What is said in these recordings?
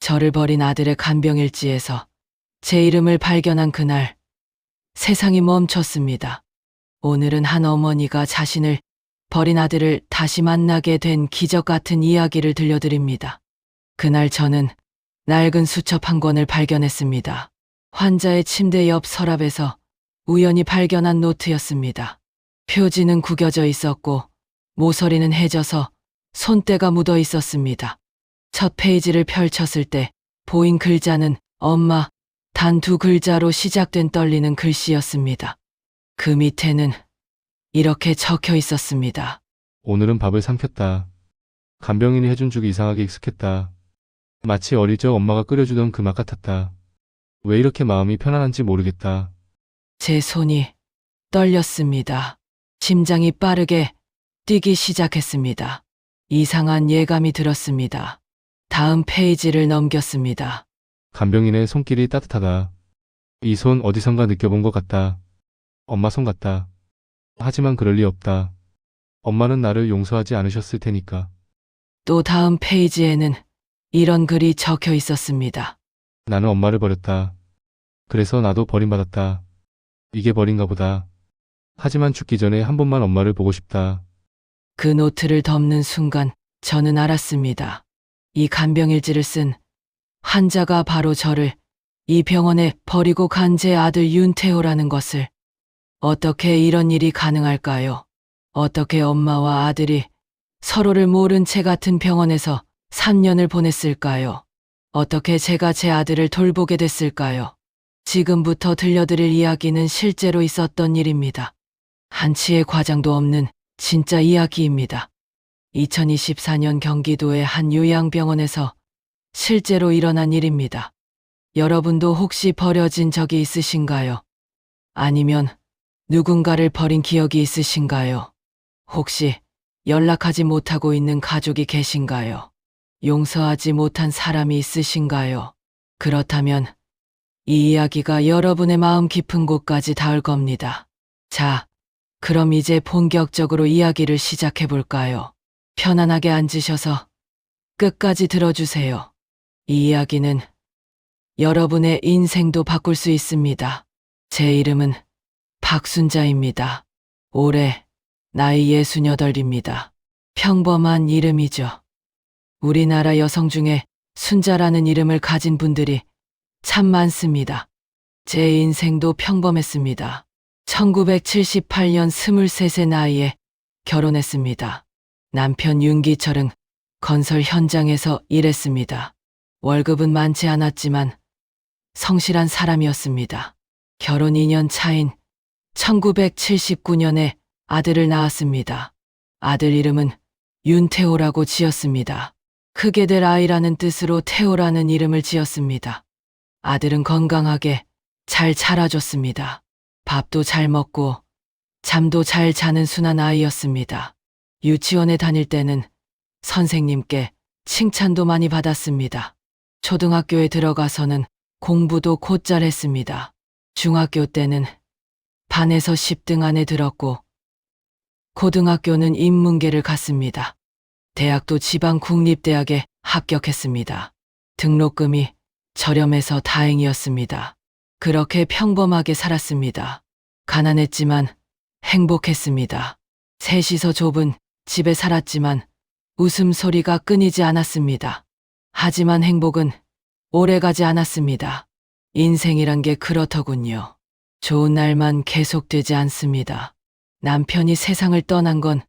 저를 버린 아들의 간병일지에서 제 이름을 발견한 그날 세상이 멈췄습니다. 오늘은 한 어머니가 자신을 버린 아들을 다시 만나게 된 기적 같은 이야기를 들려드립니다. 그날 저는 낡은 수첩 한 권을 발견했습니다. 환자의 침대 옆 서랍에서 우연히 발견한 노트였습니다. 표지는 구겨져 있었고 모서리는 해져서 손때가 묻어 있었습니다. 첫 페이지를 펼쳤을 때 보인 글자는 엄마 단 2글자로 시작된 떨리는 글씨였습니다. 그 밑에는 이렇게 적혀 있었습니다. 오늘은 밥을 삼켰다. 간병인이 해준 죽이 이상하게 익숙했다. 마치 어릴 적 엄마가 끓여주던 그 맛 같았다. 왜 이렇게 마음이 편안한지 모르겠다. 제 손이 떨렸습니다. 심장이 빠르게 뛰기 시작했습니다. 이상한 예감이 들었습니다. 다음 페이지를 넘겼습니다. 간병인의 손길이 따뜻하다. 이 손 어디선가 느껴본 것 같다. 엄마 손 같다. 하지만 그럴 리 없다. 엄마는 나를 용서하지 않으셨을 테니까. 또 다음 페이지에는 이런 글이 적혀 있었습니다. 나는 엄마를 버렸다. 그래서 나도 버림받았다. 이게 벌인가 보다. 하지만 죽기 전에 한 번만 엄마를 보고 싶다. 그 노트를 덮는 순간 저는 알았습니다. 이 간병일지를 쓴 환자가 바로 저를 이 병원에 버리고 간 제 아들 윤태호라는 것을. 어떻게 이런 일이 가능할까요? 어떻게 엄마와 아들이 서로를 모른 채 같은 병원에서 3년을 보냈을까요? 어떻게 제가 제 아들을 돌보게 됐을까요? 지금부터 들려드릴 이야기는 실제로 있었던 일입니다. 한치의 과장도 없는 진짜 이야기입니다. 2024년 경기도의 한 요양병원에서 실제로 일어난 일입니다. 여러분도 혹시 버려진 적이 있으신가요? 아니면 누군가를 버린 기억이 있으신가요? 혹시 연락하지 못하고 있는 가족이 계신가요? 용서하지 못한 사람이 있으신가요? 그렇다면 이 이야기가 여러분의 마음 깊은 곳까지 닿을 겁니다. 자, 그럼 이제 본격적으로 이야기를 시작해 볼까요? 편안하게 앉으셔서 끝까지 들어주세요. 이 이야기는 여러분의 인생도 바꿀 수 있습니다. 제 이름은 박순자입니다. 올해 나이 68입니다. 평범한 이름이죠. 우리나라 여성 중에 순자라는 이름을 가진 분들이 참 많습니다. 제 인생도 평범했습니다. 1978년 23세 나이에 결혼했습니다. 남편 윤기철은 건설 현장에서 일했습니다. 월급은 많지 않았지만 성실한 사람이었습니다. 결혼 2년 차인 1979년에 아들을 낳았습니다. 아들 이름은 윤태호라고 지었습니다. 크게 될 아이라는 뜻으로 태호라는 이름을 지었습니다. 아들은 건강하게 잘 자라줬습니다. 밥도 잘 먹고 잠도 잘 자는 순한 아이였습니다. 유치원에 다닐 때는 선생님께 칭찬도 많이 받았습니다. 초등학교에 들어가서는 공부도 곧잘 했습니다. 중학교 때는 반에서 10등 안에 들었고 고등학교는 인문계를 갔습니다. 대학도 지방 국립대학에 합격했습니다. 등록금이 저렴해서 다행이었습니다. 그렇게 평범하게 살았습니다. 가난했지만 행복했습니다. 셋이서 좁은 집에 살았지만 웃음소리가 끊이지 않았습니다. 하지만 행복은 오래가지 않았습니다. 인생이란 게 그렇더군요. 좋은 날만 계속되지 않습니다. 남편이 세상을 떠난 건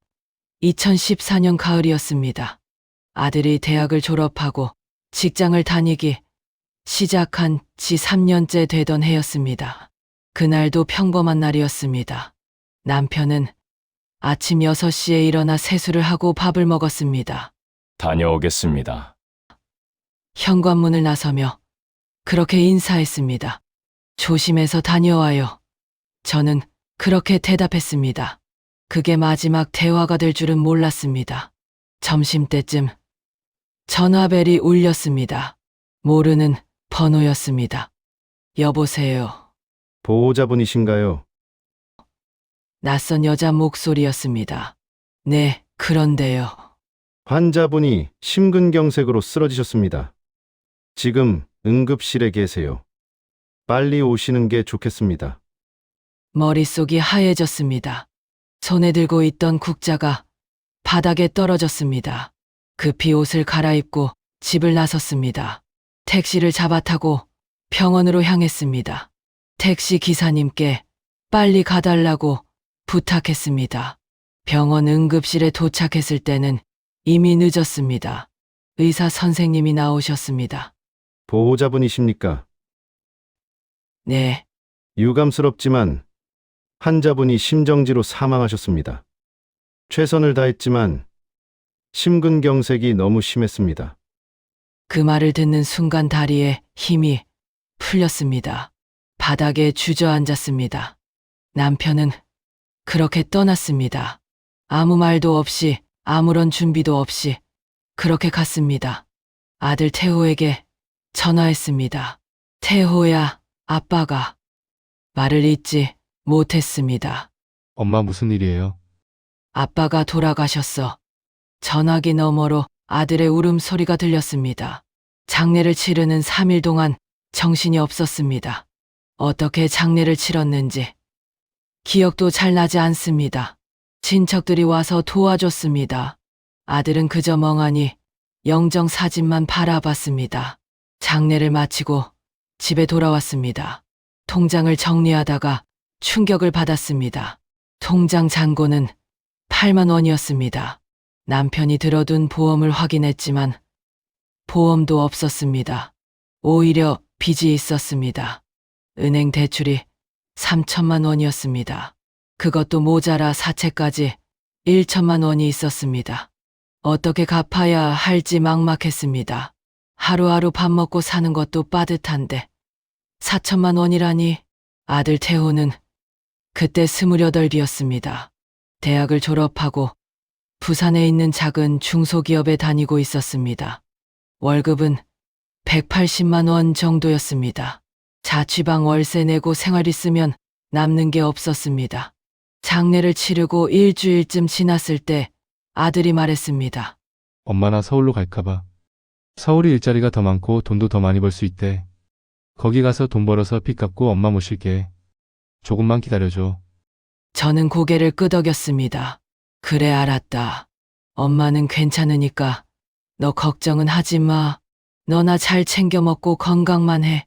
2014년 가을이었습니다. 아들이 대학을 졸업하고 직장을 다니기 시작한 지 3년째 되던 해였습니다. 그날도 평범한 날이었습니다. 남편은 아침 6시에 일어나 세수를 하고 밥을 먹었습니다. 다녀오겠습니다. 현관문을 나서며 그렇게 인사했습니다. 조심해서 다녀와요. 저는 그렇게 대답했습니다. 그게 마지막 대화가 될 줄은 몰랐습니다. 점심때쯤 전화벨이 울렸습니다. 모르는 번호였습니다. 여보세요. 보호자분이신가요? 낯선 여자 목소리였습니다. 네, 그런데요. 환자분이 심근경색으로 쓰러지셨습니다. 지금 응급실에 계세요. 빨리 오시는 게 좋겠습니다. 머릿속이 하얘졌습니다. 손에 들고 있던 국자가 바닥에 떨어졌습니다. 급히 옷을 갈아입고 집을 나섰습니다. 택시를 잡아타고 병원으로 향했습니다. 택시 기사님께 빨리 가달라고 부탁했습니다. 병원 응급실에 도착했을 때는 이미 늦었습니다. 의사 선생님이 나오셨습니다. 보호자분이십니까? 네, 유감스럽지만 환자분이 심정지로 사망하셨습니다. 최선을 다했지만 심근경색이 너무 심했습니다. 그 말을 듣는 순간 다리에 힘이 풀렸습니다. 바닥에 주저앉았습니다. 남편은 그렇게 떠났습니다. 아무 말도 없이, 아무런 준비도 없이 그렇게 갔습니다. 아들 태호에게 전화했습니다. 태호야, 아빠가. 말을 잇지 못했습니다. 엄마 무슨 일이에요? 아빠가 돌아가셨어. 전화기 너머로 아들의 울음소리가 들렸습니다. 장례를 치르는 3일 동안 정신이 없었습니다. 어떻게 장례를 치렀는지 기억도 잘 나지 않습니다. 친척들이 와서 도와줬습니다. 아들은 그저 멍하니 영정 사진만 바라봤습니다. 장례를 마치고 집에 돌아왔습니다. 통장을 정리하다가 충격을 받았습니다. 통장 잔고는 8만 원이었습니다. 남편이 들어둔 보험을 확인했지만 보험도 없었습니다. 오히려 빚이 있었습니다. 은행 대출이 3천만 원이었습니다. 그것도 모자라 사채까지 1천만 원이 있었습니다. 어떻게 갚아야 할지 막막했습니다. 하루하루 밥 먹고 사는 것도 빠듯한데 4천만 원이라니. 아들 태호는 그때 28이었습니다. 대학을 졸업하고 부산에 있는 작은 중소기업에 다니고 있었습니다. 월급은 180만 원 정도였습니다. 자취방 월세 내고 생활이 쓰면 남는 게 없었습니다. 장례를 치르고 일주일쯤 지났을 때 아들이 말했습니다. 엄마 나 서울로 갈까봐. 서울이 일자리가 더 많고 돈도 더 많이 벌 수 있대. 거기 가서 돈 벌어서 빚 갚고 엄마 모실게. 조금만 기다려줘. 저는 고개를 끄덕였습니다. 그래, 알았다. 엄마는 괜찮으니까 너 걱정은 하지 마. 너나 잘 챙겨 먹고 건강만 해.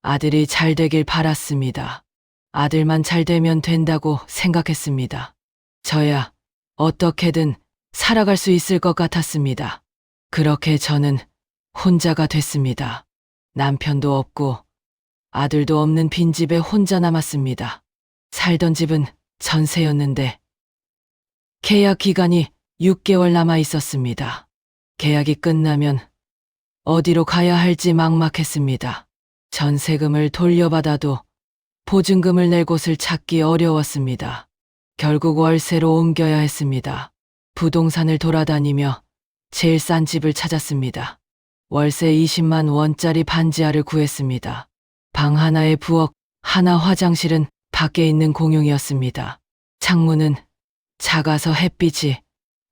아들이 잘 되길 바랐습니다. 아들만 잘 되면 된다고 생각했습니다. 저야 어떻게든 살아갈 수 있을 것 같았습니다. 그렇게 저는 혼자가 됐습니다. 남편도 없고 아들도 없는 빈집에 혼자 남았습니다. 살던 집은 전세였는데 계약 기간이 6개월 남아 있었습니다. 계약이 끝나면 어디로 가야 할지 막막했습니다. 전세금을 돌려받아도 보증금을 낼 곳을 찾기 어려웠습니다. 결국 월세로 옮겨야 했습니다. 부동산을 돌아다니며 제일 싼 집을 찾았습니다. 월세 20만 원짜리 반지하를 구했습니다. 방 하나에 부엌, 하나 화장실은 밖에 있는 공용이었습니다. 창문은 작아서 햇빛이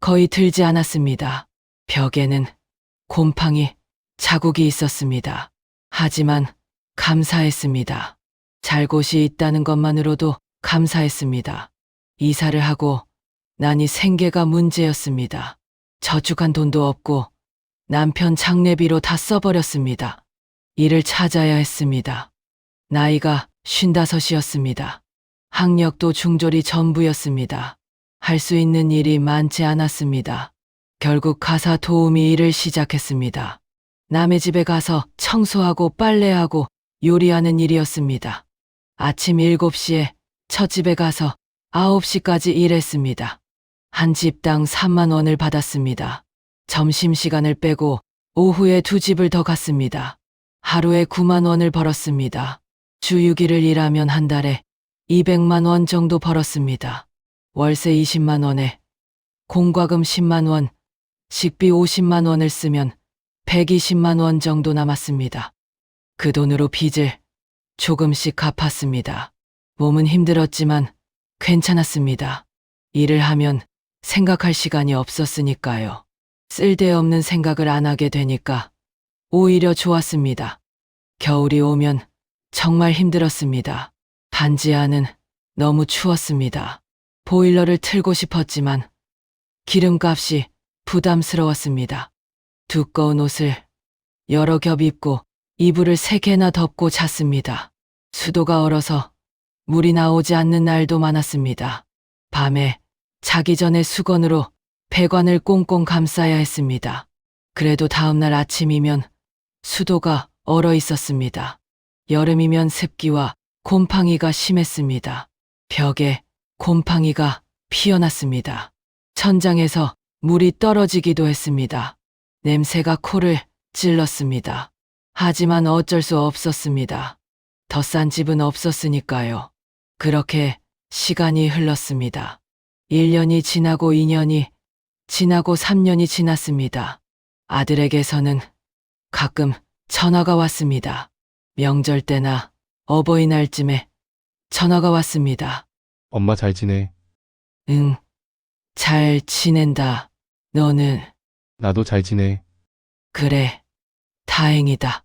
거의 들지 않았습니다. 벽에는 곰팡이 자국이 있었습니다. 하지만 감사했습니다. 잘 곳이 있다는 것만으로도 감사했습니다. 이사를 하고 나니 생계가 문제였습니다. 저축한 돈도 없고 남편 장례비로 다 써버렸습니다. 일을 찾아야 했습니다. 나이가 55이었습니다. 학력도 중졸이 전부였습니다. 할 수 있는 일이 많지 않았습니다. 결국 가사 도우미 일을 시작했습니다. 남의 집에 가서 청소하고 빨래하고 요리하는 일이었습니다. 아침 7시에 첫 집에 가서 9시까지 일했습니다. 한 집당 3만 원을 받았습니다. 점심시간을 빼고 오후에 2집을 더 갔습니다. 하루에 9만 원을 벌었습니다. 주 6일을 일하면 한 달에 200만 원 정도 벌었습니다. 월세 20만 원에 공과금 10만 원, 식비 50만 원을 쓰면 120만 원 정도 남았습니다. 그 돈으로 빚을 조금씩 갚았습니다. 몸은 힘들었지만 괜찮았습니다. 일을 하면 생각할 시간이 없었으니까요. 쓸데없는 생각을 안 하게 되니까 오히려 좋았습니다. 겨울이 오면 정말 힘들었습니다. 반지 안은 너무 추웠습니다. 보일러를 틀고 싶었지만 기름값이 부담스러웠습니다. 두꺼운 옷을 여러 겹 입고 이불을 3개나 덮고 잤습니다. 수도가 얼어서 물이 나오지 않는 날도 많았습니다. 밤에 자기 전에 수건으로 배관을 꽁꽁 감싸야 했습니다. 그래도 다음날 아침이면 수도가 얼어 있었습니다. 여름이면 습기와 곰팡이가 심했습니다. 벽에 곰팡이가 피어났습니다. 천장에서 물이 떨어지기도 했습니다. 냄새가 코를 찔렀습니다. 하지만 어쩔 수 없었습니다. 더 싼 집은 없었으니까요. 그렇게 시간이 흘렀습니다. 1년이 지나고 2년이 지나고 3년이 지났습니다. 아들에게서는 가끔 전화가 왔습니다. 명절 때나 어버이날쯤에 전화가 왔습니다. 엄마 잘 지내? 응, 잘 지낸다. 너는? 나도 잘 지내. 그래, 다행이다.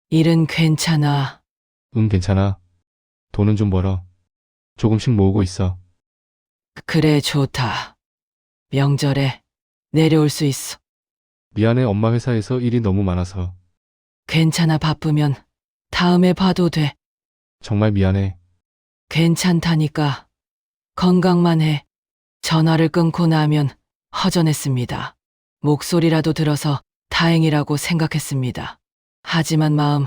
일은 괜찮아. 응, 괜찮아. 돈은 좀 벌어. 조금씩 모으고 있어. 그래, 좋다. 명절에 내려올 수 있어. 미안해, 엄마 회사에서 일이 너무 많아서. 괜찮아, 바쁘면 다음에 봐도 돼. 정말 미안해. 괜찮다니까. 건강만 해. 전화를 끊고 나면 허전했습니다. 목소리라도 들어서 다행이라고 생각했습니다. 하지만 마음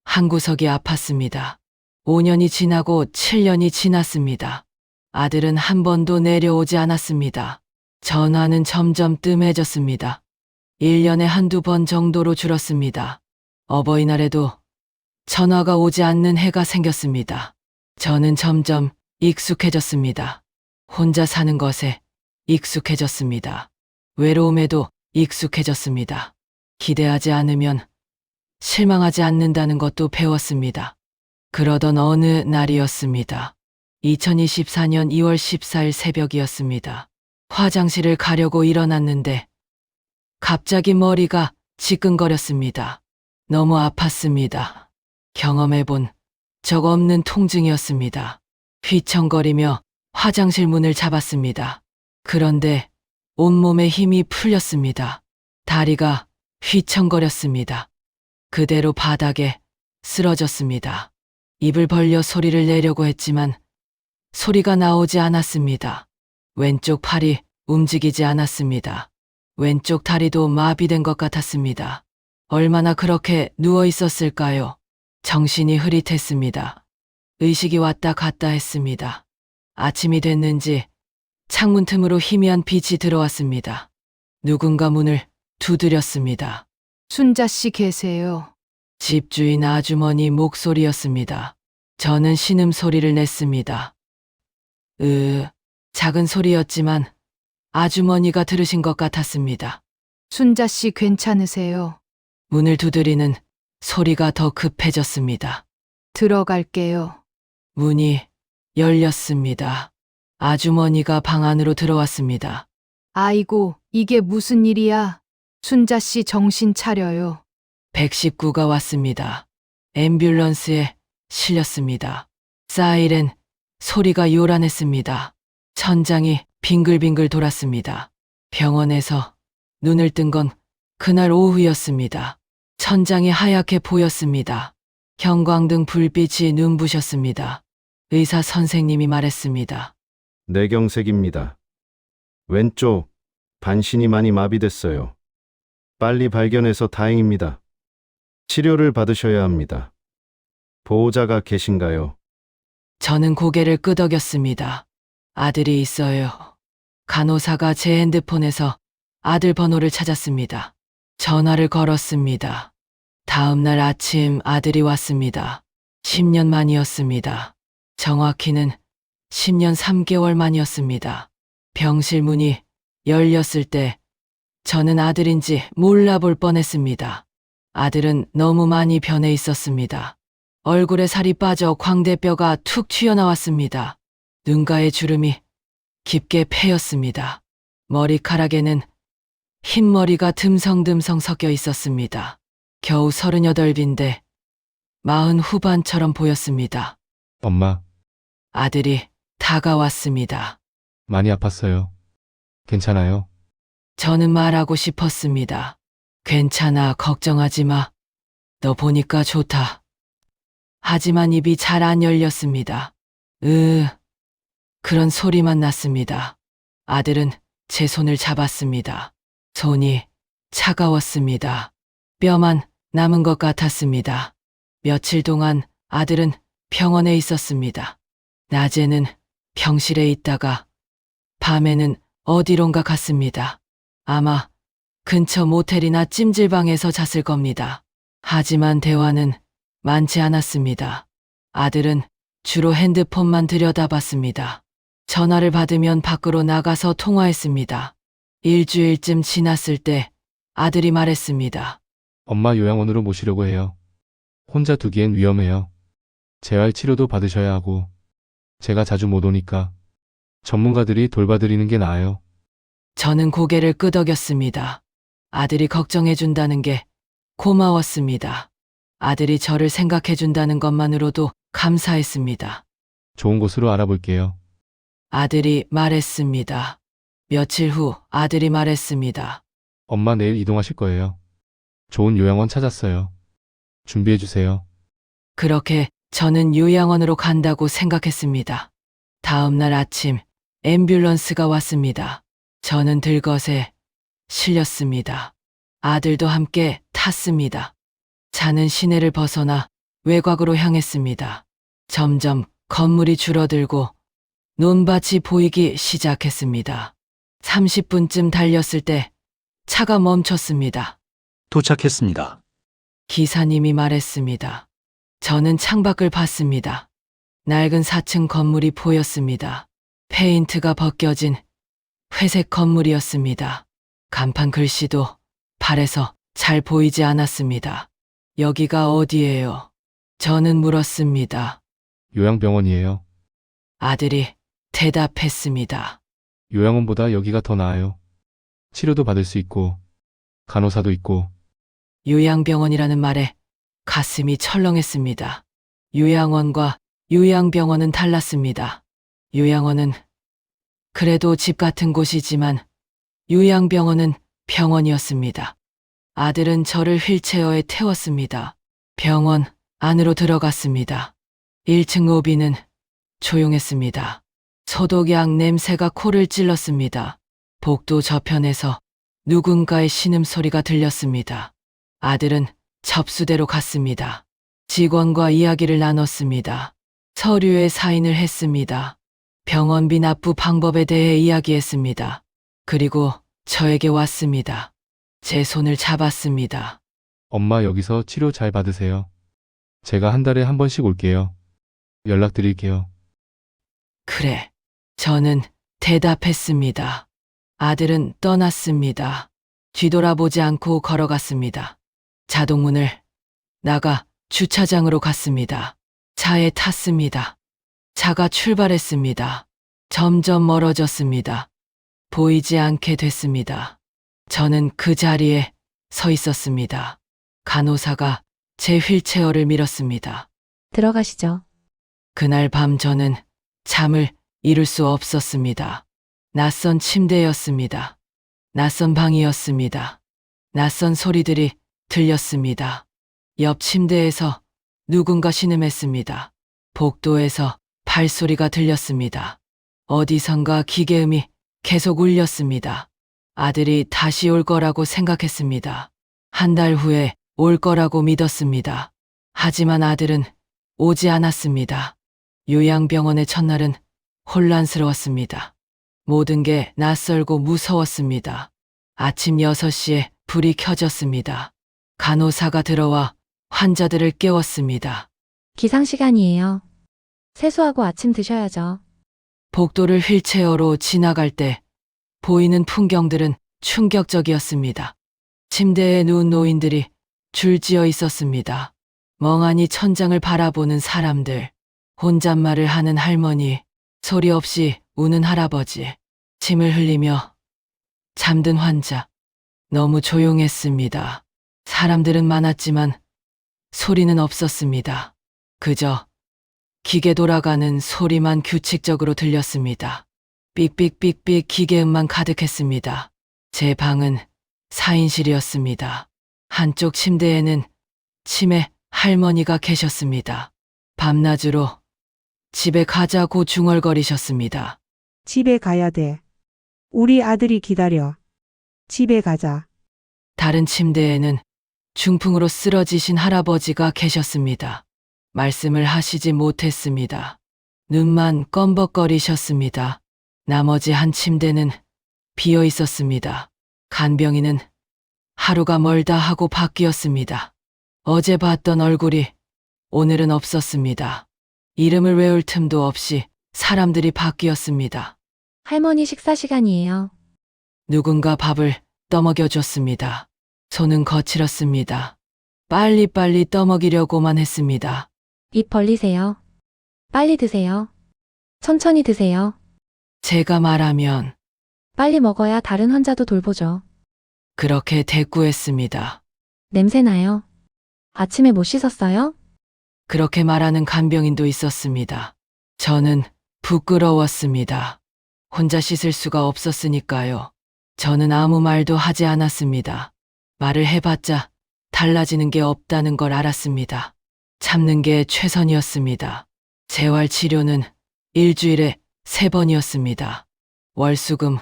한구석이 아팠습니다. 5년이 지나고 7년이 지났습니다. 아들은 한 번도 내려오지 않았습니다. 전화는 점점 뜸해졌습니다. 1년에 한두 번 정도로 줄었습니다. 어버이날에도 전화가 오지 않는 해가 생겼습니다. 저는 점점 익숙해졌습니다. 혼자 사는 것에 익숙해졌습니다. 외로움에도 익숙해졌습니다. 기대하지 않으면 실망하지 않는다는 것도 배웠습니다. 그러던 어느 날이었습니다. 2024년 2월 14일 새벽이었습니다. 화장실을 가려고 일어났는데 갑자기 머리가 지끈거렸습니다. 너무 아팠습니다. 경험해본 적 없는 통증이었습니다. 휘청거리며 화장실 문을 잡았습니다. 그런데 온몸에 힘이 풀렸습니다. 다리가 휘청거렸습니다. 그대로 바닥에 쓰러졌습니다. 입을 벌려 소리를 내려고 했지만 소리가 나오지 않았습니다. 왼쪽 팔이 움직이지 않았습니다. 왼쪽 다리도 마비된 것 같았습니다. 얼마나 그렇게 누워 있었을까요? 정신이 흐릿했습니다. 의식이 왔다 갔다 했습니다. 아침이 됐는지 창문 틈으로 희미한 빛이 들어왔습니다. 누군가 문을 두드렸습니다. 순자 씨 계세요. 집주인 아주머니 목소리였습니다. 저는 신음소리를 냈습니다. 작은 소리였지만 아주머니가 들으신 것 같았습니다. 순자 씨 괜찮으세요? 문을 두드리는 소리가 더 급해졌습니다. 들어갈게요. 문이 열렸습니다. 아주머니가 방 안으로 들어왔습니다. 아이고, 이게 무슨 일이야? 순자 씨 정신 차려요. 119가 왔습니다. 앰뷸런스에 실렸습니다. 사이렌 소리가 요란했습니다. 천장이 빙글빙글 돌았습니다. 병원에서 눈을 뜬 건 그날 오후였습니다. 천장이 하얗게 보였습니다. 형광등 불빛이 눈부셨습니다. 의사 선생님이 말했습니다. 뇌경색입니다. 왼쪽 반신이 많이 마비됐어요. 빨리 발견해서 다행입니다. 치료를 받으셔야 합니다. 보호자가 계신가요? 저는 고개를 끄덕였습니다. 아들이 있어요. 간호사가 제 핸드폰에서 아들 번호를 찾았습니다. 전화를 걸었습니다. 다음 날 아침 아들이 왔습니다. 10년 만이었습니다. 정확히는 10년 3개월 만이었습니다. 병실 문이 열렸을 때 저는 아들인지 몰라볼 뻔했습니다. 아들은 너무 많이 변해 있었습니다. 얼굴에 살이 빠져 광대뼈가 툭 튀어나왔습니다. 눈가에 주름이 깊게 패였습니다. 머리카락에는 흰머리가 듬성듬성 섞여 있었습니다. 겨우 38인데 40 후반처럼 보였습니다. 엄마, 아들이 다가왔습니다. 많이 아팠어요. 괜찮아요? 저는 말하고 싶었습니다. 괜찮아, 걱정하지 마. 너 보니까 좋다. 하지만 입이 잘 안 열렸습니다. 그런 소리만 났습니다. 아들은 제 손을 잡았습니다. 손이 차가웠습니다. 뼈만 남은 것 같았습니다. 며칠 동안 아들은 병원에 있었습니다. 낮에는 병실에 있다가 밤에는 어디론가 갔습니다. 아마 근처 모텔이나 찜질방에서 잤을 겁니다. 하지만 대화는 많지 않았습니다. 아들은 주로 핸드폰만 들여다봤습니다. 전화를 받으면 밖으로 나가서 통화했습니다. 일주일쯤 지났을 때 아들이 말했습니다. 엄마 요양원으로 모시려고 해요. 혼자 두기엔 위험해요. 재활 치료도 받으셔야 하고, 제가 자주 못 오니까 전문가들이 돌봐드리는 게 나아요. 저는 고개를 끄덕였습니다. 아들이 걱정해준다는 게 고마웠습니다. 아들이 저를 생각해준다는 것만으로도 감사했습니다. 좋은 곳으로 알아볼게요. 아들이 말했습니다. 며칠 후 아들이 말했습니다. 엄마 내일 이동하실 거예요. 좋은 요양원 찾았어요. 준비해주세요. 그렇게 저는 요양원으로 간다고 생각했습니다. 다음 날 아침 앰뷸런스가 왔습니다. 저는 들것에 실렸습니다. 아들도 함께 탔습니다. 차는 시내를 벗어나 외곽으로 향했습니다. 점점 건물이 줄어들고 논밭이 보이기 시작했습니다. 30분쯤 달렸을 때 차가 멈췄습니다. 도착했습니다. 기사님이 말했습니다. 저는 창밖을 봤습니다. 낡은 4층 건물이 보였습니다. 페인트가 벗겨진 회색 건물이었습니다. 간판 글씨도 발에서 잘 보이지 않았습니다. 여기가 어디예요? 저는 물었습니다. 요양병원이에요. 아들이 대답했습니다. 요양원보다 여기가 더 나아요. 치료도 받을 수 있고, 간호사도 있고, 요양병원이라는 말에 가슴이 철렁했습니다. 요양원과 요양병원은 달랐습니다. 요양원은 그래도 집 같은 곳이지만 요양병원은 병원이었습니다. 아들은 저를 휠체어에 태웠습니다. 병원 안으로 들어갔습니다. 1층 로비는 조용했습니다. 소독약 냄새가 코를 찔렀습니다. 복도 저편에서 누군가의 신음소리가 들렸습니다. 아들은 접수대로 갔습니다. 직원과 이야기를 나눴습니다. 서류에 사인을 했습니다. 병원비 납부 방법에 대해 이야기했습니다. 그리고 저에게 왔습니다. 제 손을 잡았습니다. 엄마 여기서 치료 잘 받으세요. 제가 한 달에 한 번씩 올게요. 연락드릴게요. 그래. 저는 대답했습니다. 아들은 떠났습니다. 뒤돌아보지 않고 걸어갔습니다. 자동문을 나가 주차장으로 갔습니다. 차에 탔습니다. 차가 출발했습니다. 점점 멀어졌습니다. 보이지 않게 됐습니다. 저는 그 자리에 서 있었습니다. 간호사가 제 휠체어를 밀었습니다. 들어가시죠. 그날 밤 저는 잠을 이룰 수 없었습니다. 낯선 침대였습니다. 낯선 방이었습니다. 낯선 소리들이 들렸습니다. 옆 침대에서 누군가 신음했습니다. 복도에서 발소리가 들렸습니다. 어디선가 기계음이 계속 울렸습니다. 아들이 다시 올 거라고 생각했습니다. 한 달 후에 올 거라고 믿었습니다. 하지만 아들은 오지 않았습니다. 요양병원의 첫날은 혼란스러웠습니다. 모든 게 낯설고 무서웠습니다. 아침 6시에 불이 켜졌습니다. 간호사가 들어와 환자들을 깨웠습니다. 기상 시간이에요. 세수하고 아침 드셔야죠. 복도를 휠체어로 지나갈 때 보이는 풍경들은 충격적이었습니다. 침대에 누운 노인들이 줄지어 있었습니다. 멍하니 천장을 바라보는 사람들, 혼잣말을 하는 할머니, 소리 없이 우는 할아버지, 침을 흘리며 잠든 환자. 너무 조용했습니다. 사람들은 많았지만 소리는 없었습니다. 그저 기계 돌아가는 소리만 규칙적으로 들렸습니다. 삑삑삑삑 기계음만 가득했습니다. 제 방은 4인실이었습니다. 한쪽 침대에는 치매 할머니가 계셨습니다. 밤낮으로 집에 가자고 중얼거리셨습니다. 집에 가야 돼. 우리 아들이 기다려. 집에 가자. 다른 침대에는 중풍으로 쓰러지신 할아버지가 계셨습니다. 말씀을 하시지 못했습니다. 눈만 껌벅거리셨습니다. 나머지 한 침대는 비어 있었습니다. 간병인은 하루가 멀다 하고 바뀌었습니다. 어제 봤던 얼굴이 오늘은 없었습니다. 이름을 외울 틈도 없이 사람들이 바뀌었습니다. 할머니 식사 시간이에요. 누군가 밥을 떠먹여줬습니다. 손은 거칠었습니다. 빨리빨리 떠먹이려고만 했습니다. 입 벌리세요. 빨리 드세요. 천천히 드세요. 제가 말하면 빨리 먹어야 다른 환자도 돌보죠. 그렇게 대꾸했습니다. 냄새 나요. 아침에 못 씻었어요? 그렇게 말하는 간병인도 있었습니다. 저는 부끄러웠습니다. 혼자 씻을 수가 없었으니까요. 저는 아무 말도 하지 않았습니다. 말을 해봤자 달라지는 게 없다는 걸 알았습니다. 참는 게 최선이었습니다. 재활 치료는 일주일에 3번이었습니다. 월수금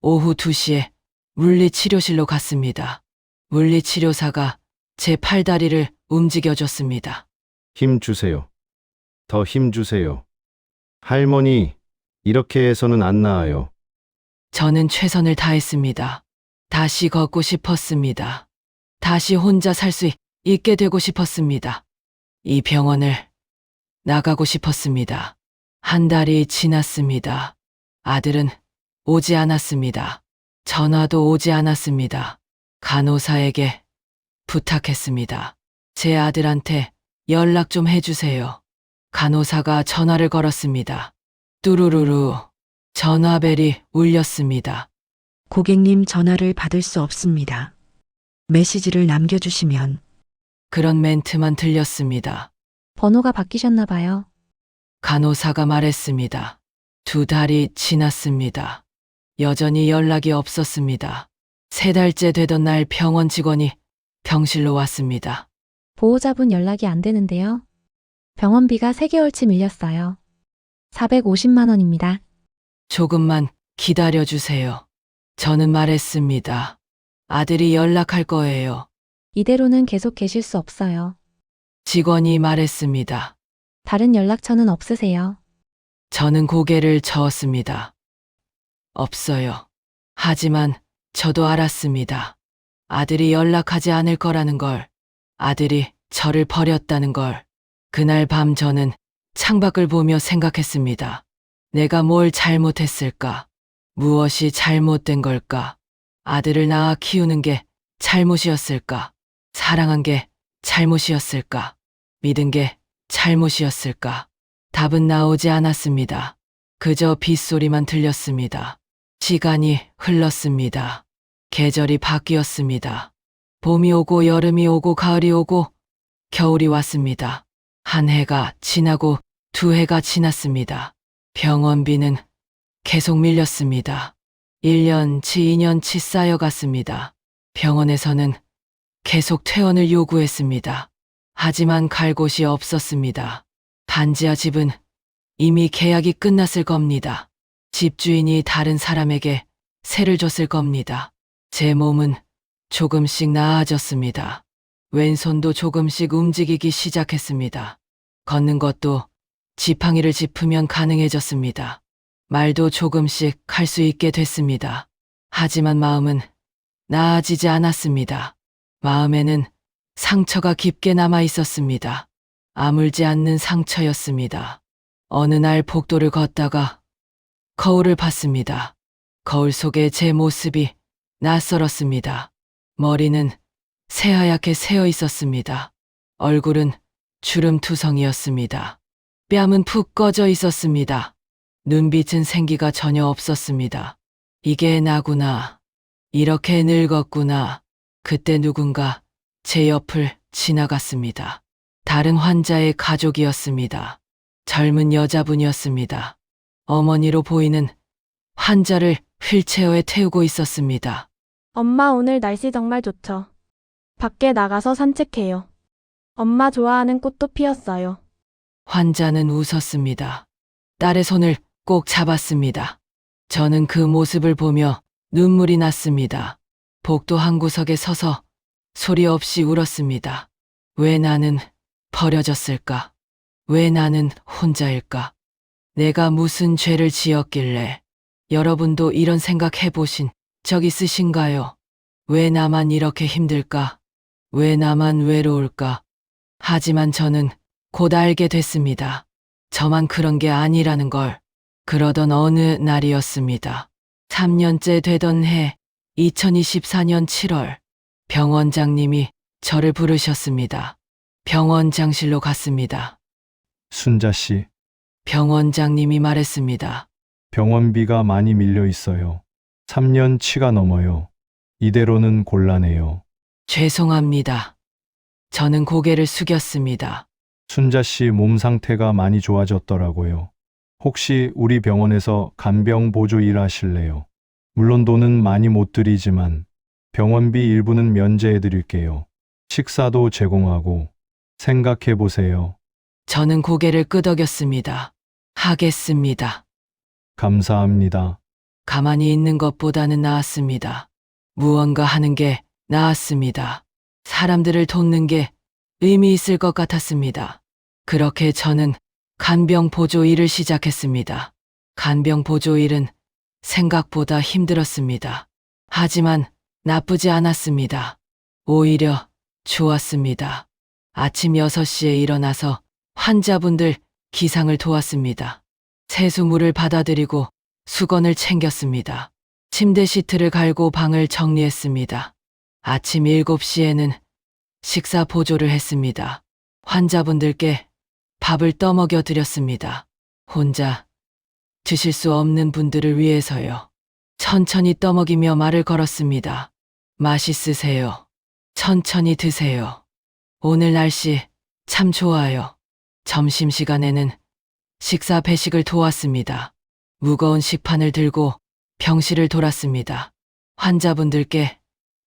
오후 2시에 물리치료실로 갔습니다. 물리치료사가 제 팔다리를 움직여줬습니다. 힘 주세요. 더 힘 주세요. 할머니, 이렇게 해서는 안 나아요. 저는 최선을 다했습니다. 다시 걷고 싶었습니다. 다시 혼자 살 수 있게 되고 싶었습니다. 이 병원을 나가고 싶었습니다. 한 달이 지났습니다. 아들은 오지 않았습니다. 전화도 오지 않았습니다. 간호사에게 부탁했습니다. 제 아들한테 연락 좀 해주세요. 간호사가 전화를 걸었습니다. 뚜루루루 전화벨이 울렸습니다. 고객님 전화를 받을 수 없습니다. 메시지를 남겨주시면. 그런 멘트만 들렸습니다. 번호가 바뀌셨나 봐요. 간호사가 말했습니다. 2달이 지났습니다. 여전히 연락이 없었습니다. 3달째 되던 날 병원 직원이 병실로 왔습니다. 보호자분 연락이 안 되는데요. 병원비가 3개월치 밀렸어요. 450만 원입니다. 조금만 기다려주세요. 저는 말했습니다. 아들이 연락할 거예요. 이대로는 계속 계실 수 없어요. 직원이 말했습니다. 다른 연락처는 없으세요? 저는 고개를 저었습니다. 없어요. 하지만 저도 알았습니다. 아들이 연락하지 않을 거라는 걸, 아들이 저를 버렸다는 걸. 그날 밤 저는 창밖을 보며 생각했습니다. 내가 뭘 잘못했을까? 무엇이 잘못된 걸까? 아들을 낳아 키우는 게 잘못이었을까? 사랑한 게 잘못이었을까? 믿은 게 잘못이었을까? 답은 나오지 않았습니다. 그저 빗소리만 들렸습니다. 시간이 흘렀습니다. 계절이 바뀌었습니다. 봄이 오고 여름이 오고 가을이 오고 겨울이 왔습니다. 한 해가 지나고 2해가 지났습니다. 병원비는 계속 밀렸습니다. 1년치 2년치 쌓여갔습니다. 병원에서는 계속 퇴원을 요구했습니다. 하지만 갈 곳이 없었습니다. 반지하 집은 이미 계약이 끝났을 겁니다. 집주인이 다른 사람에게 세를 줬을 겁니다. 제 몸은 조금씩 나아졌습니다. 왼손도 조금씩 움직이기 시작했습니다. 걷는 것도 지팡이를 짚으면 가능해졌습니다. 말도 조금씩 할 수 있게 됐습니다. 하지만 마음은 나아지지 않았습니다. 마음에는 상처가 깊게 남아 있었습니다. 아물지 않는 상처였습니다. 어느 날 복도를 걷다가 거울을 봤습니다. 거울 속에 제 모습이 낯설었습니다. 머리는 새하얗게 새어 있었습니다. 얼굴은 주름투성이었습니다. 뺨은 푹 꺼져 있었습니다. 눈빛은 생기가 전혀 없었습니다. 이게 나구나. 이렇게 늙었구나. 그때 누군가 제 옆을 지나갔습니다. 다른 환자의 가족이었습니다. 젊은 여자분이었습니다. 어머니로 보이는 환자를 휠체어에 태우고 있었습니다. 엄마 오늘 날씨 정말 좋죠. 밖에 나가서 산책해요. 엄마 좋아하는 꽃도 피었어요. 환자는 웃었습니다. 딸의 손을 꼭 잡았습니다. 저는 그 모습을 보며 눈물이 났습니다. 복도 한 구석에 서서 소리 없이 울었습니다. 왜 나는 버려졌을까? 왜 나는 혼자일까? 내가 무슨 죄를 지었길래? 여러분도 이런 생각 해보신 적 있으신가요? 왜 나만 이렇게 힘들까? 왜 나만 외로울까? 하지만 저는 곧 알게 됐습니다. 저만 그런 게 아니라는 걸. 그러던 어느 날이었습니다. 3년째 되던 해 2024년 7월 병원장님이 저를 부르셨습니다. 병원장실로 갔습니다. 순자 씨, 병원장님이 말했습니다. 병원비가 많이 밀려 있어요. 3년 치가 넘어요. 이대로는 곤란해요. 죄송합니다. 저는 고개를 숙였습니다. 순자 씨 몸 상태가 많이 좋아졌더라고요. 혹시 우리 병원에서 간병 보조 일 하실래요? 물론 돈은 많이 못 드리지만 병원비 일부는 면제해 드릴게요. 식사도 제공하고 생각해 보세요. 저는 고개를 끄덕였습니다. 하겠습니다. 감사합니다. 가만히 있는 것보다는 나았습니다. 무언가 하는 게 나았습니다. 사람들을 돕는 게 의미 있을 것 같았습니다. 그렇게 저는 간병 보조 일을 시작했습니다. 간병 보조 일은 생각보다 힘들었습니다. 하지만 나쁘지 않았습니다. 오히려 좋았습니다. 아침 6시에 일어나서 환자분들 기상을 도왔습니다. 세수물을 받아들이고 수건을 챙겼습니다. 침대 시트를 갈고 방을 정리했습니다. 아침 7시에는 식사 보조를 했습니다. 환자분들께 밥을 떠먹여 드렸습니다. 혼자 드실 수 없는 분들을 위해서요. 천천히 떠먹이며 말을 걸었습니다. 맛있으세요. 천천히 드세요. 오늘 날씨 참 좋아요. 점심시간에는 식사 배식을 도왔습니다. 무거운 식판을 들고 병실을 돌았습니다. 환자분들께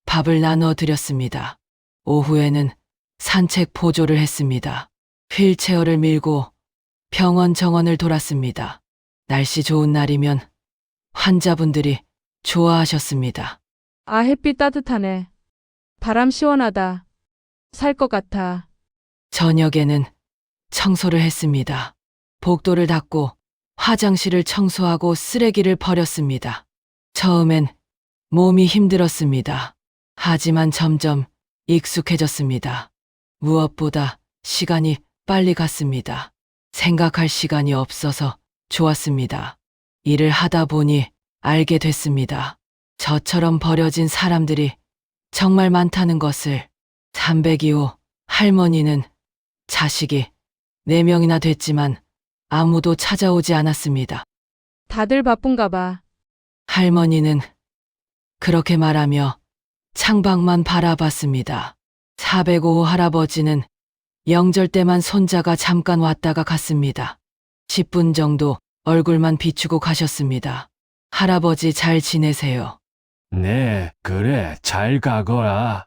밥을 나눠 드렸습니다. 오후에는 산책 보조를 했습니다. 휠체어를 밀고 병원 정원을 돌았습니다. 날씨 좋은 날이면 환자분들이 좋아하셨습니다. 아, 햇빛 따뜻하네. 바람 시원하다. 살 것 같아. 저녁에는 청소를 했습니다. 복도를 닦고 화장실을 청소하고 쓰레기를 버렸습니다. 처음엔 몸이 힘들었습니다. 하지만 점점 익숙해졌습니다. 무엇보다 시간이 빨리 갔습니다. 생각할 시간이 없어서 좋았습니다. 일을 하다 보니 알게 됐습니다. 저처럼 버려진 사람들이 정말 많다는 것을. 302호 할머니는 자식이 4명이나 됐지만 아무도 찾아오지 않았습니다. 다들 바쁜가 봐. 할머니는 그렇게 말하며 창밖만 바라봤습니다. 405호 할아버지는 명절 때만 손자가 잠깐 왔다가 갔습니다. 10분 정도 얼굴만 비추고 가셨습니다. 할아버지 잘 지내세요. 네, 그래, 잘 가거라.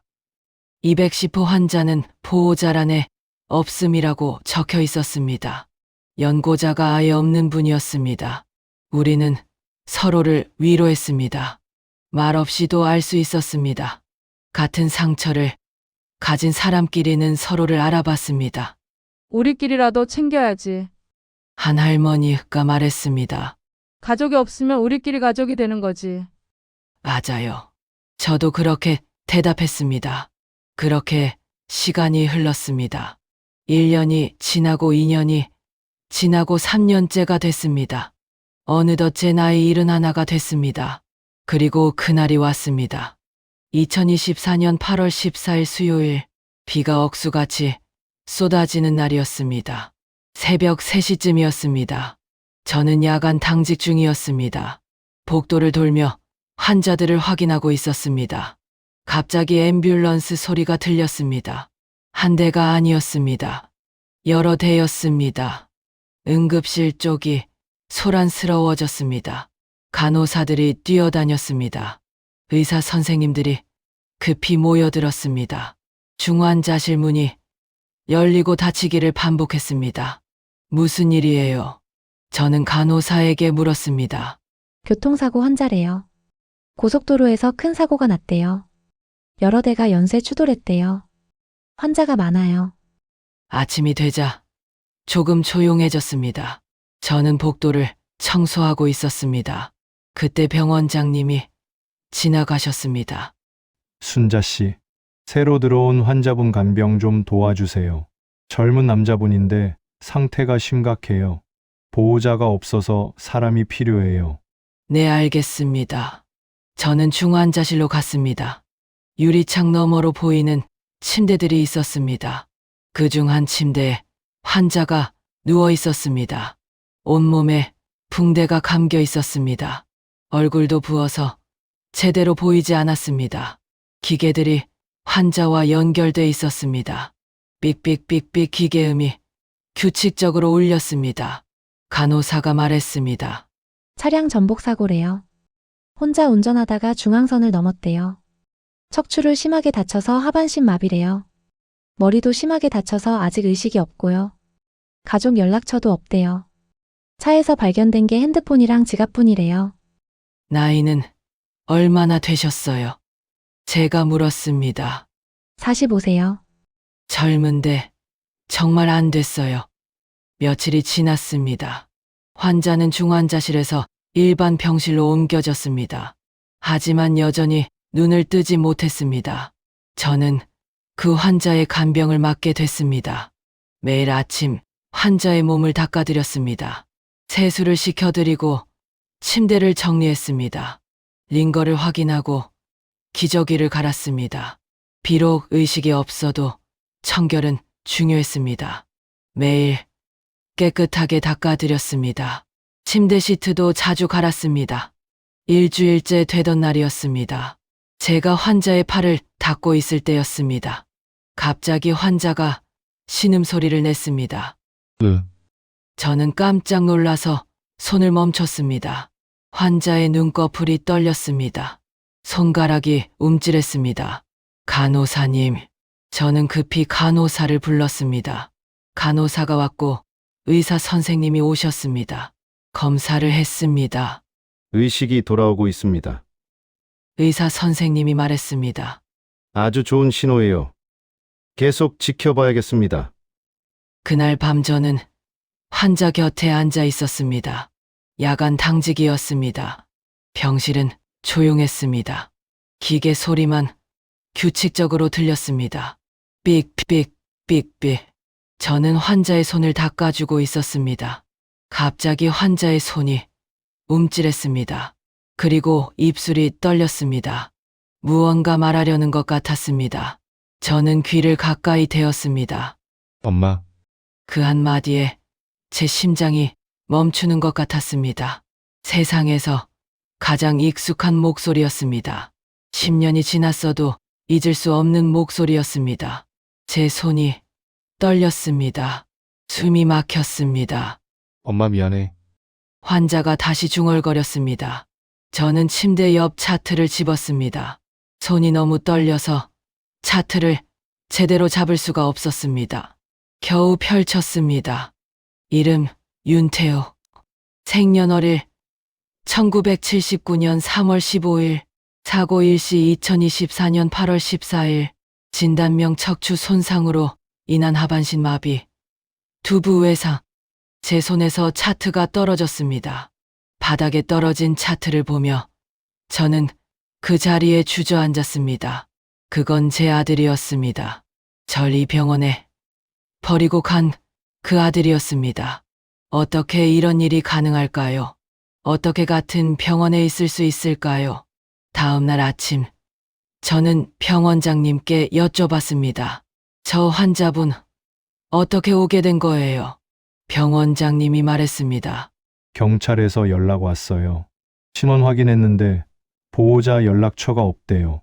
210호 환자는 보호자란에 없음이라고 적혀 있었습니다. 연고자가 아예 없는 분이었습니다. 우리는 서로를 위로했습니다. 말없이도 알 수 있었습니다. 같은 상처를 가진 사람끼리는 서로를 알아봤습니다. 우리끼리라도 챙겨야지. 한 할머니가 말했습니다. 가족이 없으면 우리끼리 가족이 되는 거지. 맞아요. 저도 그렇게 대답했습니다. 그렇게 시간이 흘렀습니다. 1년이 지나고 2년이 지나고 3년째가 됐습니다. 어느덧 제 나이 71가 됐습니다. 그리고 그날이 왔습니다. 2024년 8월 14일 수요일, 비가 억수같이 쏟아지는 날이었습니다. 새벽 3시쯤이었습니다. 저는 야간 당직 중이었습니다. 복도를 돌며 환자들을 확인하고 있었습니다. 갑자기 앰뷸런스 소리가 들렸습니다. 한 대가 아니었습니다. 여러 대였습니다. 응급실 쪽이 소란스러워졌습니다. 간호사들이 뛰어다녔습니다. 의사 선생님들이 급히 모여들었습니다. 중환자실 문이 열리고 닫히기를 반복했습니다. 무슨 일이에요? 저는 간호사에게 물었습니다. 교통사고 환자래요. 고속도로에서 큰 사고가 났대요. 여러 대가 연쇄 추돌했대요. 환자가 많아요. 아침이 되자 조금 조용해졌습니다. 저는 복도를 청소하고 있었습니다. 그때 병원장님이 지나가셨습니다. 순자 씨, 새로 들어온 환자분 간병 좀 도와주세요. 젊은 남자분인데 상태가 심각해요. 보호자가 없어서 사람이 필요해요. 네, 알겠습니다. 저는 중환자실로 갔습니다. 유리창 너머로 보이는 침대들이 있었습니다. 그중 한 침대에 환자가 누워 있었습니다. 온몸에 붕대가 감겨 있었습니다. 얼굴도 부어서 제대로 보이지 않았습니다. 기계들이 환자와 연결돼 있었습니다. 삑삑삑삑 기계음이 규칙적으로 울렸습니다. 간호사가 말했습니다. 차량 전복 사고래요. 혼자 운전하다가 중앙선을 넘었대요. 척추를 심하게 다쳐서 하반신 마비래요. 머리도 심하게 다쳐서 아직 의식이 없고요. 가족 연락처도 없대요. 차에서 발견된 게 핸드폰이랑 지갑뿐이래요. 나이는 얼마나 되셨어요? 제가 물었습니다. 45세요. 젊은데 정말 안 됐어요. 며칠이 지났습니다. 환자는 중환자실에서 일반 병실로 옮겨졌습니다. 하지만 여전히 눈을 뜨지 못했습니다. 저는 그 환자의 간병을 맡게 됐습니다. 매일 아침 환자의 몸을 닦아드렸습니다. 세수를 시켜드리고 침대를 정리했습니다. 링거를 확인하고 기저귀를 갈았습니다. 비록 의식이 없어도 청결은 중요했습니다. 매일 깨끗하게 닦아드렸습니다. 침대 시트도 자주 갈았습니다. 일주일째 되던 날이었습니다. 제가 환자의 팔을 닦고 있을 때였습니다. 갑자기 환자가 신음소리를 냈습니다. 저는 깜짝 놀라서 손을 멈췄습니다. 환자의 눈꺼풀이 떨렸습니다. 손가락이 움찔했습니다. 간호사님, 저는 급히 간호사를 불렀습니다. 간호사가 왔고 의사 선생님이 오셨습니다. 검사를 했습니다. 의식이 돌아오고 있습니다. 의사 선생님이 말했습니다. 아주 좋은 신호예요. 계속 지켜봐야겠습니다. 그날 밤 저는 환자 곁에 앉아 있었습니다. 야간 당직이었습니다. 병실은 조용했습니다. 기계 소리만 규칙적으로 들렸습니다. 삑삑 삑삑. 저는 환자의 손을 닦아주고 있었습니다. 갑자기 환자의 손이 움찔했습니다. 그리고 입술이 떨렸습니다. 무언가 말하려는 것 같았습니다. 저는 귀를 가까이 대었습니다. 엄마, 그 한마디에 제 심장이 멈추는 것 같았습니다. 세상에서 가장 익숙한 목소리였습니다. 10년이 지났어도 잊을 수 없는 목소리였습니다. 제 손이 떨렸습니다. 숨이 막혔습니다. 엄마 미안해. 환자가 다시 중얼거렸습니다. 저는 침대 옆 차트를 집었습니다. 손이 너무 떨려서 차트를 제대로 잡을 수가 없었습니다. 겨우 펼쳤습니다. 이름 윤태호. 생년월일 1979년 3월 15일, 사고 일시 2024년 8월 14일, 진단명 척추 손상으로 인한 하반신 마비, 두부 외상. 제 손에서 차트가 떨어졌습니다. 바닥에 떨어진 차트를 보며 저는 그 자리에 주저앉았습니다. 그건 제 아들이었습니다. 절 이 병원에 버리고 간 그 아들이었습니다. 어떻게 이런 일이 가능할까요? 어떻게 같은 병원에 있을 수 있을까요? 다음 날 아침, 저는 병원장님께 여쭤봤습니다. 저 환자분, 어떻게 오게 된 거예요? 병원장님이 말했습니다. 경찰에서 연락 왔어요. 신원 확인했는데 보호자 연락처가 없대요.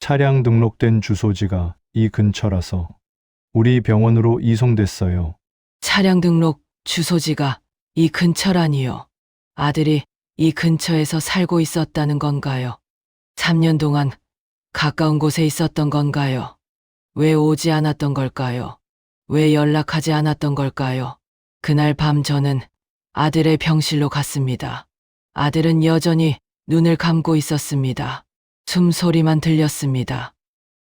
차량 등록된 주소지가 이 근처라서 우리 병원으로 이송됐어요. 차량 등록 주소지가 이 근처라니요. 아들이 이 근처에서 살고 있었다는 건가요? 3년 동안 가까운 곳에 있었던 건가요? 왜 오지 않았던 걸까요? 왜 연락하지 않았던 걸까요? 그날 밤 저는 아들의 병실로 갔습니다. 아들은 여전히 눈을 감고 있었습니다. 숨소리만 들렸습니다.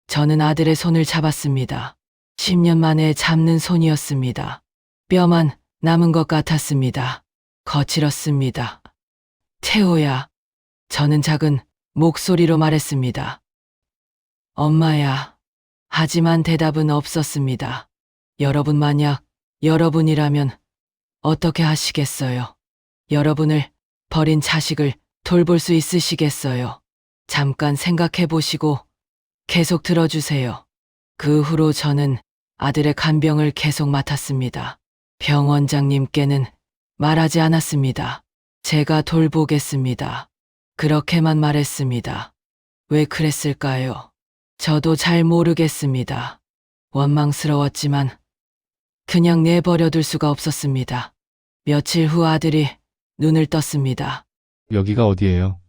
저는 아들의 손을 잡았습니다. 10년 만에 잡는 손이었습니다. 뼈만 남은 것 같았습니다. 거칠었습니다. 태호야. 저는 작은 목소리로 말했습니다. 엄마야. 하지만 대답은 없었습니다. 여러분 만약 여러분이라면 어떻게 하시겠어요? 여러분을 버린 자식을 돌볼 수 있으시겠어요? 잠깐 생각해 보시고 계속 들어주세요. 그 후로 저는 아들의 간병을 계속 맡았습니다. 병원장님께는 말하지 않았습니다. 제가 돌보겠습니다. 그렇게만 말했습니다. 왜 그랬을까요? 저도 잘 모르겠습니다. 원망스러웠지만 그냥 내버려둘 수가 없었습니다. 며칠 후 아들이 눈을 떴습니다. 여기가 어디예요?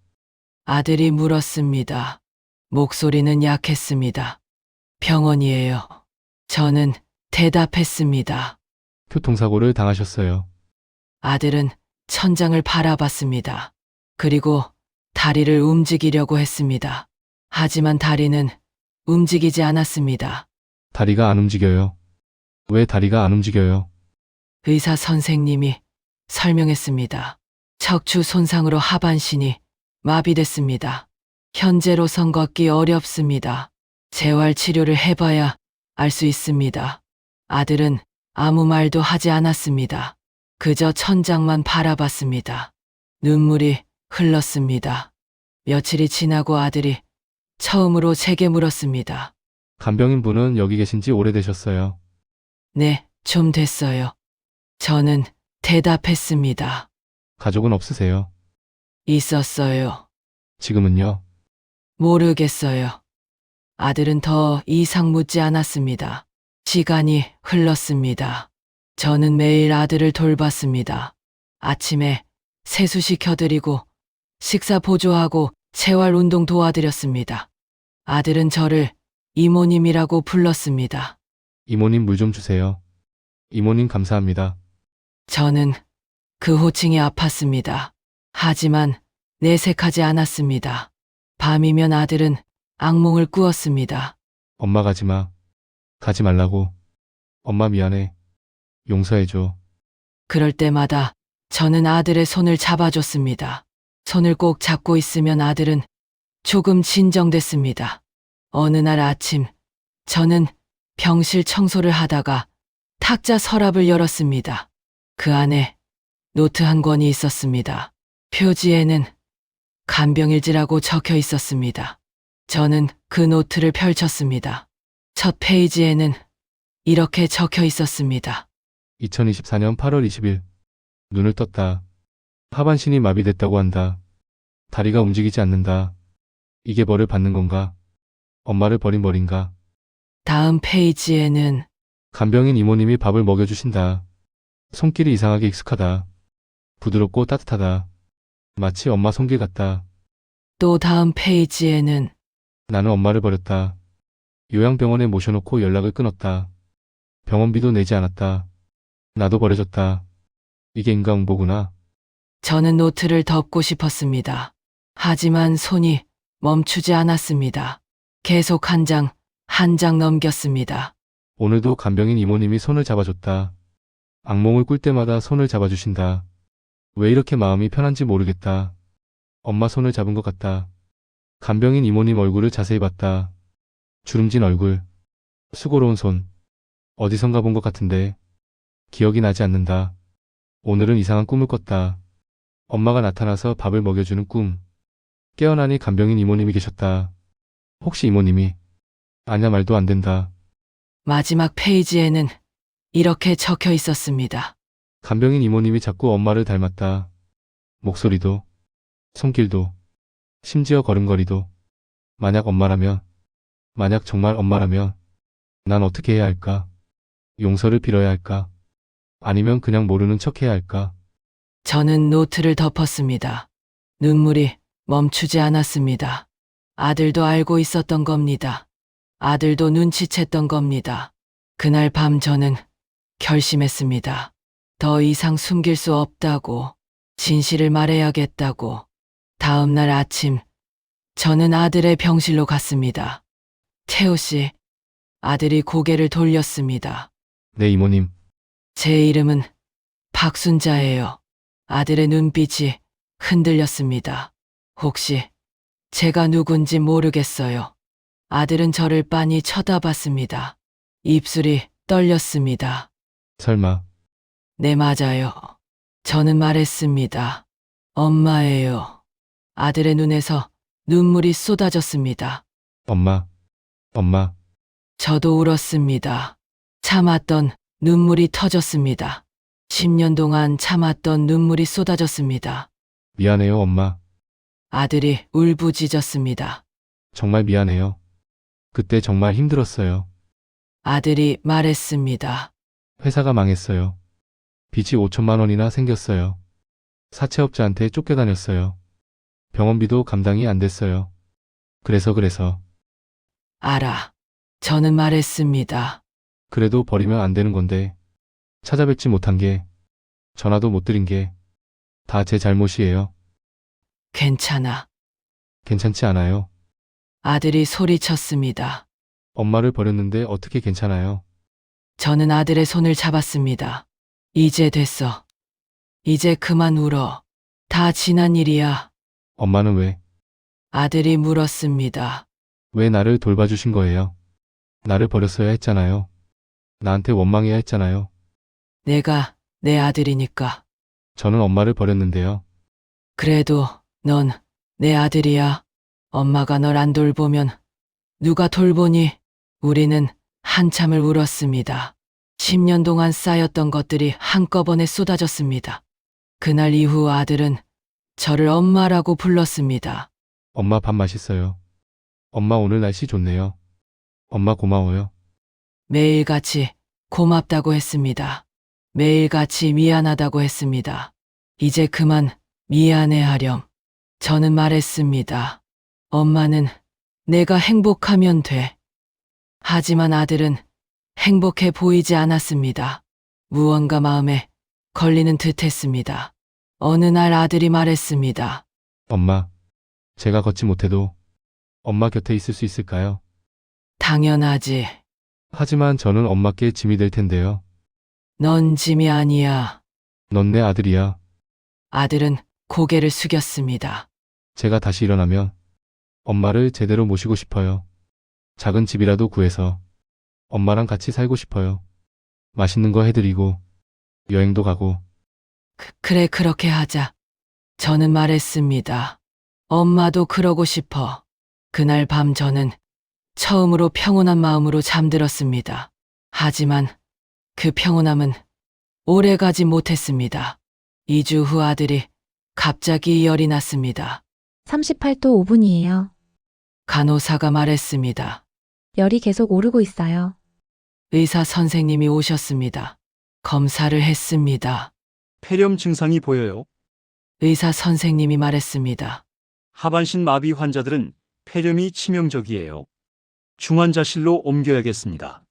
아들이 물었습니다. 목소리는 약했습니다. 병원이에요. 저는 대답했습니다. 교통사고를 당하셨어요. 아들은 천장을 바라봤습니다. 그리고 다리를 움직이려고 했습니다. 하지만 다리는 움직이지 않았습니다. 다리가 안 움직여요. 왜 다리가 안 움직여요? 의사 선생님이 설명했습니다. 척추 손상으로 하반신이 마비됐습니다. 현재로선 걷기 어렵습니다. 재활 치료를 해봐야 알 수 있습니다. 아들은 아무 말도 하지 않았습니다. 그저 천장만 바라봤습니다. 눈물이 흘렀습니다. 며칠이 지나고 아들이 처음으로 제게 물었습니다. 간병인 분은 여기 계신 지 오래되셨어요. 네, 좀 됐어요. 저는 대답했습니다. 가족은 없으세요? 있었어요. 지금은요? 모르겠어요. 아들은 더 이상 묻지 않았습니다. 시간이 흘렀습니다. 저는 매일 아들을 돌봤습니다. 아침에 세수시켜드리고 식사 보조하고 재활 운동 도와드렸습니다. 아들은 저를 이모님이라고 불렀습니다. 이모님 물 좀 주세요. 이모님 감사합니다. 저는 그 호칭이 아팠습니다. 하지만 내색하지 않았습니다. 밤이면 아들은 악몽을 꾸었습니다. 엄마 가지 마. 가지 말라고. 엄마 미안해. 용서해줘. 그럴 때마다 저는 아들의 손을 잡아줬습니다. 손을 꼭 잡고 있으면 아들은 조금 진정됐습니다. 어느 날 아침, 저는 병실 청소를 하다가 탁자 서랍을 열었습니다. 그 안에 노트 한 권이 있었습니다. 표지에는 간병일지라고 적혀 있었습니다. 저는 그 노트를 펼쳤습니다. 첫 페이지에는 이렇게 적혀 있었습니다. 2024년 8월 20일. 눈을 떴다. 하반신이 마비됐다고 한다. 다리가 움직이지 않는다. 이게 벌을 받는 건가? 엄마를 버린 벌인가? 다음 페이지에는 간병인 이모님이 밥을 먹여주신다. 손길이 이상하게 익숙하다. 부드럽고 따뜻하다. 마치 엄마 손길 같다. 또 다음 페이지에는 나는 엄마를 버렸다. 요양병원에 모셔놓고 연락을 끊었다. 병원비도 내지 않았다. 나도 버려졌다. 이게 인과응보구나. 저는 노트를 덮고 싶었습니다. 하지만 손이 멈추지 않았습니다. 계속 한 장 넘겼습니다. 오늘도 간병인 이모님이 손을 잡아줬다. 악몽을 꿀 때마다 손을 잡아주신다. 왜 이렇게 마음이 편한지 모르겠다. 엄마 손을 잡은 것 같다. 간병인 이모님 얼굴을 자세히 봤다. 주름진 얼굴, 수고로운 손. 어디선가 본 것 같은데 기억이 나지 않는다. 오늘은 이상한 꿈을 꿨다. 엄마가 나타나서 밥을 먹여주는 꿈. 깨어나니 간병인 이모님이 계셨다. 혹시 이모님이? 아냐, 말도 안 된다. 마지막 페이지에는 이렇게 적혀 있었습니다. 간병인 이모님이 자꾸 엄마를 닮았다. 목소리도, 손길도, 심지어 걸음걸이도. 만약 엄마라면 만약 정말 엄마라면 난 어떻게 해야 할까? 용서를 빌어야 할까? 아니면 그냥 모르는 척 해야 할까? 저는 노트를 덮었습니다. 눈물이 멈추지 않았습니다. 아들도 알고 있었던 겁니다. 아들도 눈치챘던 겁니다. 그날 밤 저는 결심했습니다. 더 이상 숨길 수 없다고, 진실을 말해야겠다고. 다음 날 아침, 저는 아들의 병실로 갔습니다. 태호 씨, 아들이 고개를 돌렸습니다. 네, 이모님. 제 이름은 박순자예요. 아들의 눈빛이 흔들렸습니다. 혹시 제가 누군지 모르겠어요. 아들은 저를 빤히 쳐다봤습니다. 입술이 떨렸습니다. 설마. 네, 맞아요. 저는 말했습니다. 엄마예요. 아들의 눈에서 눈물이 쏟아졌습니다. 엄마. 엄마. 저도 울었습니다. 참았던 눈물이 터졌습니다. 10년 동안 참았던 눈물이 쏟아졌습니다. 미안해요, 엄마. 아들이 울부짖었습니다. 정말 미안해요. 그때 정말 힘들었어요. 아들이 말했습니다. 회사가 망했어요. 빚이 5천만 원이나 생겼어요. 사채업자한테 쫓겨다녔어요. 병원비도 감당이 안 됐어요. 그래서. 알아. 저는 말했습니다. 그래도 버리면 안 되는 건데. 찾아뵙지 못한 게, 전화도 못 드린 게, 다 제 잘못이에요. 괜찮아. 괜찮지 않아요. 아들이 소리쳤습니다. 엄마를 버렸는데 어떻게 괜찮아요? 저는 아들의 손을 잡았습니다. 이제 됐어. 이제 그만 울어. 다 지난 일이야. 엄마는 왜, 아들이 물었습니다. 왜 나를 돌봐주신 거예요? 나를 버렸어야 했잖아요. 나한테 원망해야 했잖아요. 내가 내 아들이니까. 저는 엄마를 버렸는데요. 그래도 넌 내 아들이야. 엄마가 널 안 돌보면 누가 돌보니? 우리는 한참을 울었습니다. 10년 동안 쌓였던 것들이 한꺼번에 쏟아졌습니다. 그날 이후 아들은 저를 엄마라고 불렀습니다. 엄마 밥 맛있어요. 엄마 오늘 날씨 좋네요. 엄마 고마워요. 매일같이 고맙다고 했습니다. 매일같이 미안하다고 했습니다. 이제 그만 미안해하렴. 저는 말했습니다. 엄마는 내가 행복하면 돼. 하지만 아들은 행복해 보이지 않았습니다. 무언가 마음에 걸리는 듯 했습니다. 어느 날 아들이 말했습니다. 엄마, 제가 걷지 못해도 엄마 곁에 있을 수 있을까요? 당연하지. 하지만 저는 엄마께 짐이 될 텐데요. 넌 짐이 아니야. 넌 내 아들이야. 아들은 고개를 숙였습니다. 제가 다시 일어나면 엄마를 제대로 모시고 싶어요. 작은 집이라도 구해서 엄마랑 같이 살고 싶어요. 맛있는 거 해드리고 여행도 가고. 그래, 그렇게 하자. 저는 말했습니다. 엄마도 그러고 싶어. 그날 밤 저는 처음으로 평온한 마음으로 잠들었습니다. 하지만 그 평온함은 오래가지 못했습니다. 2주 후 아들이 갑자기 열이 났습니다. 38도 5분이에요. 간호사가 말했습니다. 열이 계속 오르고 있어요. 의사 선생님이 오셨습니다. 검사를 했습니다. 폐렴 증상이 보여요. 의사 선생님이 말했습니다. 하반신 마비 환자들은 폐렴이 치명적이에요. 중환자실로 옮겨야겠습니다.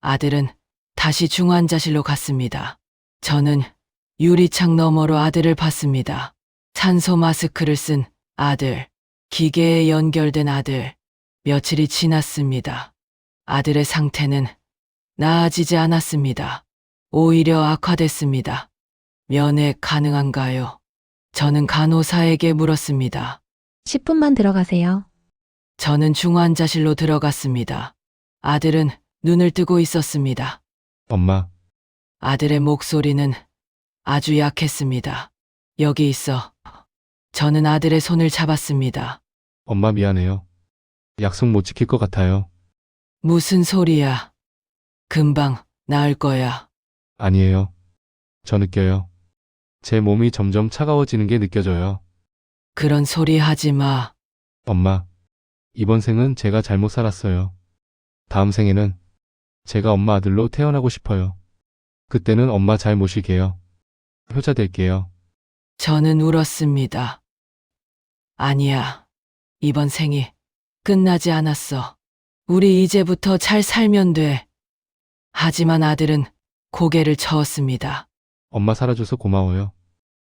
아들은 다시 중환자실로 갔습니다. 저는 유리창 너머로 아들을 봤습니다. 산소 마스크를 쓴 아들, 기계에 연결된 아들. 며칠이 지났습니다. 아들의 상태는 나아지지 않았습니다. 오히려 악화됐습니다. 면회 가능한가요? 저는 간호사에게 물었습니다. 10분만 들어가세요. 저는 중환자실로 들어갔습니다. 아들은 눈을 뜨고 있었습니다. 엄마, 아들의 목소리는 아주 약했습니다. 여기 있어. 저는 아들의 손을 잡았습니다. 엄마 미안해요. 약속 못 지킬 것 같아요. 무슨 소리야? 금방 나을 거야. 아니에요. 저 느껴요. 제 몸이 점점 차가워지는 게 느껴져요. 그런 소리 하지 마. 엄마, 이번 생은 제가 잘못 살았어요. 다음 생에는 제가 엄마 아들로 태어나고 싶어요. 그때는 엄마 잘 모실게요. 효자 될게요. 저는 울었습니다. 아니야. 이번 생이 끝나지 않았어. 우리 이제부터 잘 살면 돼. 하지만 아들은 고개를 저었습니다. 엄마 살아줘서 고마워요.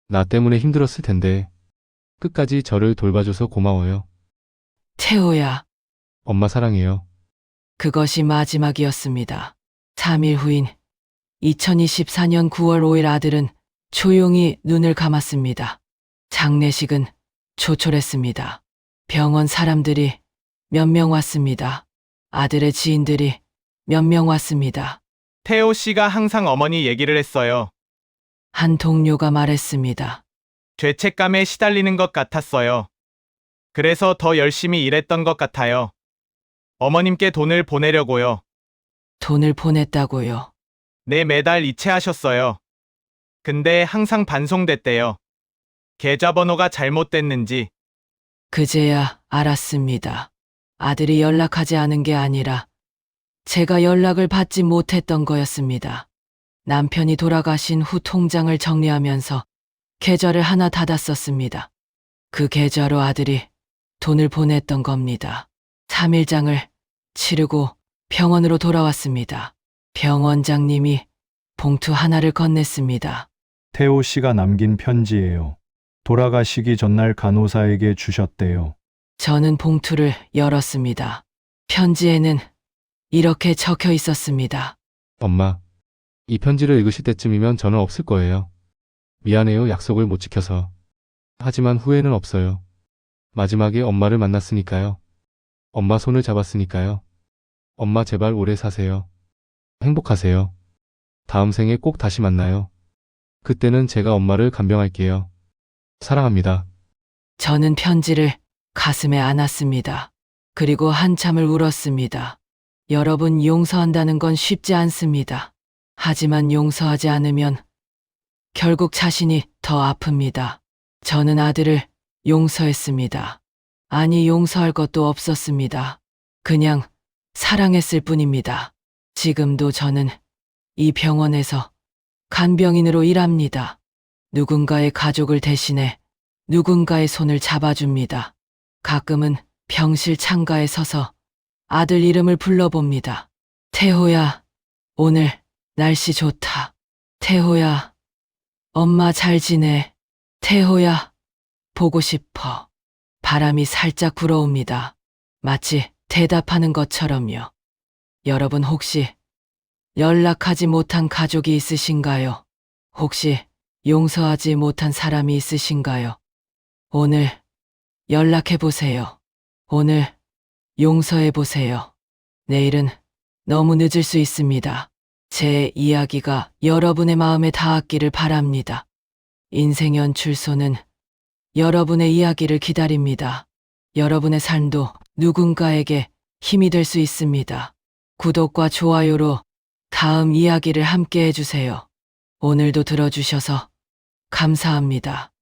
나 때문에 힘들었을 텐데 끝까지 저를 돌봐줘서 고마워요. 태호야, 엄마 사랑해요. 그것이 마지막이었습니다. 3일 후인 2024년 9월 5일 아들은 조용히 눈을 감았습니다. 장례식은 조촐했습니다. 병원 사람들이 몇 명 왔습니다. 아들의 지인들이 몇 명 왔습니다. 태호 씨가 항상 어머니 얘기를 했어요. 한 동료가 말했습니다. 죄책감에 시달리는 것 같았어요. 그래서 더 열심히 일했던 것 같아요. 어머님께 돈을 보내려고요. 돈을 보냈다고요. 네, 매달 이체하셨어요. 근데 항상 반송됐대요. 계좌번호가 잘못됐는지. 그제야 알았습니다. 아들이 연락하지 않은 게 아니라 제가 연락을 받지 못했던 거였습니다. 남편이 돌아가신 후 통장을 정리하면서 계좌를 하나 닫았었습니다. 그 계좌로 아들이 돈을 보냈던 겁니다. 3일장을 치르고 병원으로 돌아왔습니다. 병원장님이 봉투 하나를 건넸습니다. 태호 씨가 남긴 편지예요. 돌아가시기 전날 간호사에게 주셨대요. 저는 봉투를 열었습니다. 편지에는 이렇게 적혀 있었습니다. 엄마, 이 편지를 읽으실 때쯤이면 저는 없을 거예요. 미안해요, 약속을 못 지켜서. 하지만 후회는 없어요. 마지막에 엄마를 만났으니까요. 엄마 손을 잡았으니까요. 엄마 제발 오래 사세요. 행복하세요. 다음 생에 꼭 다시 만나요. 그때는 제가 엄마를 간병할게요. 사랑합니다. 저는 편지를 가슴에 안았습니다. 그리고 한참을 울었습니다. 여러분, 용서한다는 건 쉽지 않습니다. 하지만 용서하지 않으면 결국 자신이 더 아픕니다. 저는 아들을 용서했습니다. 아니, 용서할 것도 없었습니다. 그냥 사랑했을 뿐입니다. 지금도 저는 이 병원에서 간병인으로 일합니다. 누군가의 가족을 대신해 누군가의 손을 잡아줍니다. 가끔은 병실 창가에 서서 아들 이름을 불러봅니다. 태호야, 오늘 날씨 좋다. 태호야, 엄마 잘 지내. 태호야, 보고 싶어. 바람이 살짝 불어옵니다. 마치 대답하는 것처럼요. 여러분, 혹시 연락하지 못한 가족이 있으신가요? 혹시 용서하지 못한 사람이 있으신가요? 오늘 연락해보세요. 오늘 용서해보세요. 내일은 너무 늦을 수 있습니다. 제 이야기가 여러분의 마음에 닿았기를 바랍니다. 인생 연출소는 여러분의 이야기를 기다립니다. 여러분의 삶도 누군가에게 힘이 될 수 있습니다. 구독과 좋아요로 다음 이야기를 함께 해주세요. 오늘도 들어주셔서 감사합니다.